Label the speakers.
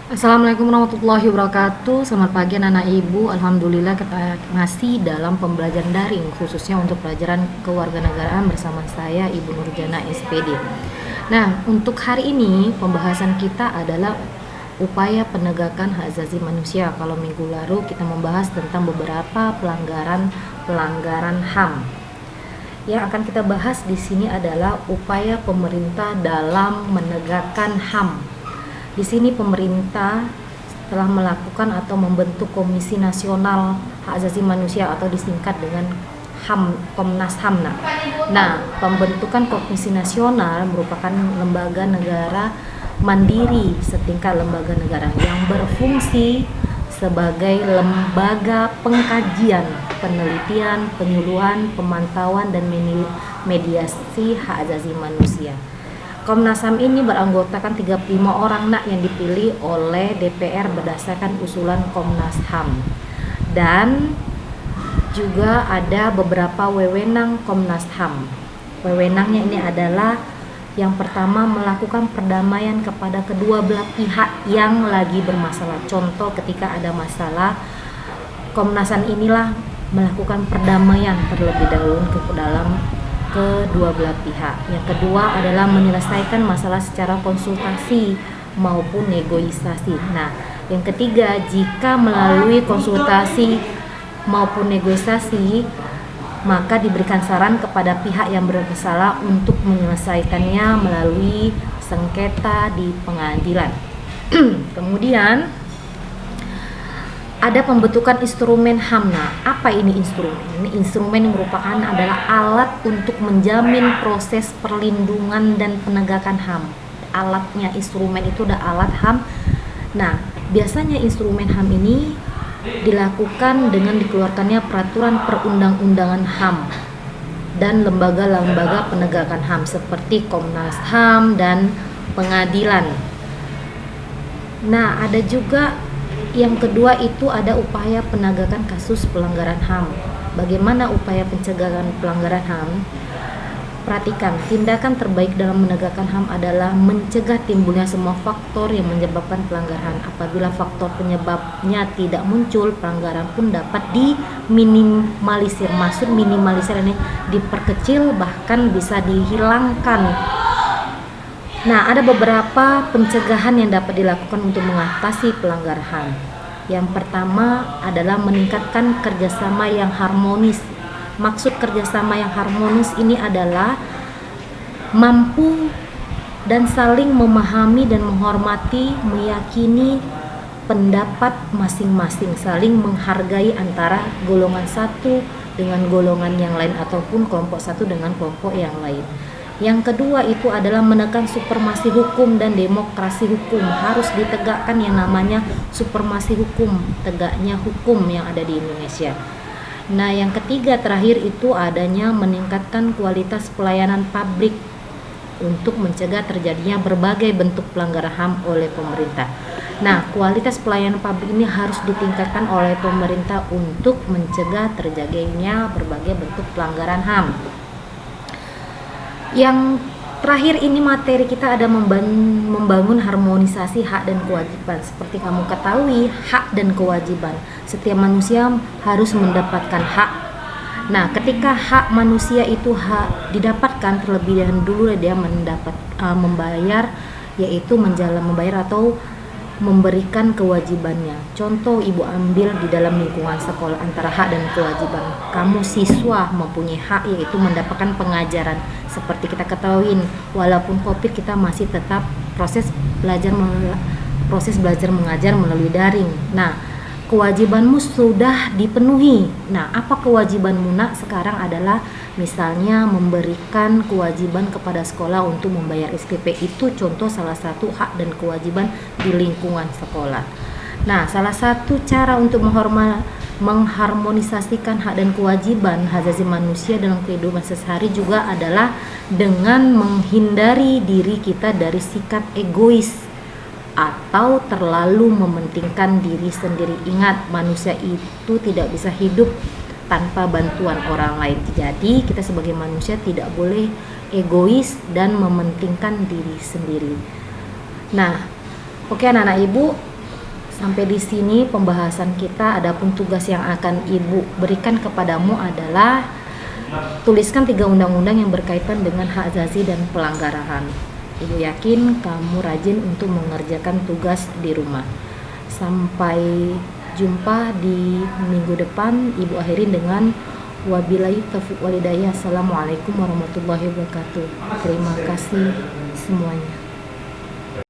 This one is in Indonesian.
Speaker 1: Assalamualaikum warahmatullahi wabarakatuh. Selamat pagi anak-anak ibu. Alhamdulillah kita masih dalam pembelajaran daring, khususnya untuk pelajaran kewarganegaraan bersama saya Ibu Nurjana SPD. Nah, untuk hari ini pembahasan kita adalah upaya penegakan hak asasi manusia. Kalau minggu lalu kita membahas tentang beberapa pelanggaran HAM. Yang akan kita bahas di sini adalah upaya pemerintah dalam menegakkan HAM. Di sini pemerintah telah melakukan atau membentuk Komisi Nasional Hak Asasi Manusia atau disingkat dengan HAM, Komnas HAM. Nah, pembentukan Komisi Nasional merupakan lembaga negara mandiri setingkat lembaga negara yang berfungsi sebagai lembaga pengkajian, penelitian, penyuluhan, pemantauan, dan mediasi hak asasi manusia. Komnas HAM ini beranggotakan 35 orang yang dipilih oleh DPR berdasarkan usulan Komnas HAM. Dan juga ada beberapa wewenang Komnas HAM. Wewenangnya ini adalah yang pertama, melakukan perdamaian kepada kedua belah pihak yang lagi bermasalah. Contoh, ketika ada masalah, Komnas HAM inilah melakukan perdamaian terlebih dahulu ke dalam kedua belah pihak. Yang kedua adalah menyelesaikan masalah secara konsultasi maupun negosiasi. Nah, yang ketiga, jika melalui konsultasi maupun negosiasi, maka diberikan saran kepada pihak yang bermasalah untuk menyelesaikannya melalui sengketa di pengadilan. Kemudian ada pembentukan instrumen HAM. Nah, apa ini instrumen? Ini instrumen yang merupakan adalah alat untuk menjamin proses perlindungan dan penegakan HAM. Alatnya, instrumen itu ada alat HAM. Nah, biasanya instrumen HAM ini dilakukan dengan dikeluarkannya peraturan perundang-undangan HAM dan lembaga-lembaga penegakan HAM seperti Komnas HAM dan pengadilan. Nah, ada juga yang kedua itu ada upaya penegakan kasus pelanggaran HAM. Bagaimana upaya pencegahan pelanggaran HAM? Perhatikan, tindakan terbaik dalam menegakkan HAM adalah mencegah timbulnya semua faktor yang menyebabkan pelanggaran. Apabila faktor penyebabnya tidak muncul, pelanggaran pun dapat diminimalisir. Maksud minimalisir ini diperkecil, bahkan bisa dihilangkan. Nah, ada beberapa pencegahan yang dapat dilakukan untuk mengatasi pelanggaran HAM. Yang pertama adalah meningkatkan kerjasama yang harmonis. Maksud kerjasama yang harmonis ini adalah mampu dan saling memahami dan menghormati, meyakini pendapat masing-masing, saling menghargai antara golongan satu dengan golongan yang lain ataupun kelompok satu dengan kelompok yang lain. Yang kedua itu adalah menekan supremasi hukum dan demokrasi hukum. Harus ditegakkan yang namanya supremasi hukum, tegaknya hukum yang ada di Indonesia. Nah, yang ketiga terakhir itu adanya meningkatkan kualitas pelayanan publik untuk mencegah terjadinya berbagai bentuk pelanggaran HAM oleh pemerintah. Nah, kualitas pelayanan publik ini harus ditingkatkan oleh pemerintah untuk mencegah terjadinya berbagai bentuk pelanggaran HAM. Yang terakhir ini materi kita ada membangun harmonisasi hak dan kewajiban. Seperti kamu ketahui, hak dan kewajiban setiap manusia harus mendapatkan hak. Nah, ketika hak manusia itu didapatkan, terlebih dahulu dia membayar, yaitu membayar atau memberikan kewajibannya. Contoh, ibu ambil di dalam lingkungan sekolah antara hak dan kewajiban. Kamu siswa mempunyai hak, yaitu mendapatkan pengajaran. Seperti kita ketahui, walaupun COVID, kita masih tetap proses belajar mengajar melalui daring. Nah, kewajibanmu sudah dipenuhi. Nah, apa kewajibanmu sekarang adalah misalnya memberikan kewajiban kepada sekolah untuk membayar SPP. Itu contoh salah satu hak dan kewajiban di lingkungan sekolah. Nah, salah satu cara untuk mengharmonisasikan hak dan kewajiban hak asasi manusia dalam kehidupan sehari-hari juga adalah dengan menghindari diri kita dari sikap egois atau terlalu mementingkan diri sendiri. Ingat, manusia itu tidak bisa hidup tanpa bantuan orang lain. Jadi kita sebagai manusia tidak boleh egois dan mementingkan diri sendiri. Nah, oke anak-anak ibu, Sampai di sini pembahasan kita. Adapun tugas yang akan Ibu berikan kepadamu adalah tuliskan 3 undang-undang yang berkaitan dengan hak asasi dan pelanggaran HAM. Ibu yakin kamu rajin untuk mengerjakan tugas di rumah. Sampai jumpa di minggu depan. Ibu akhirin dengan wabillahi taufiq walhidayah. Assalamualaikum warahmatullahi wabarakatuh. Terima kasih semuanya.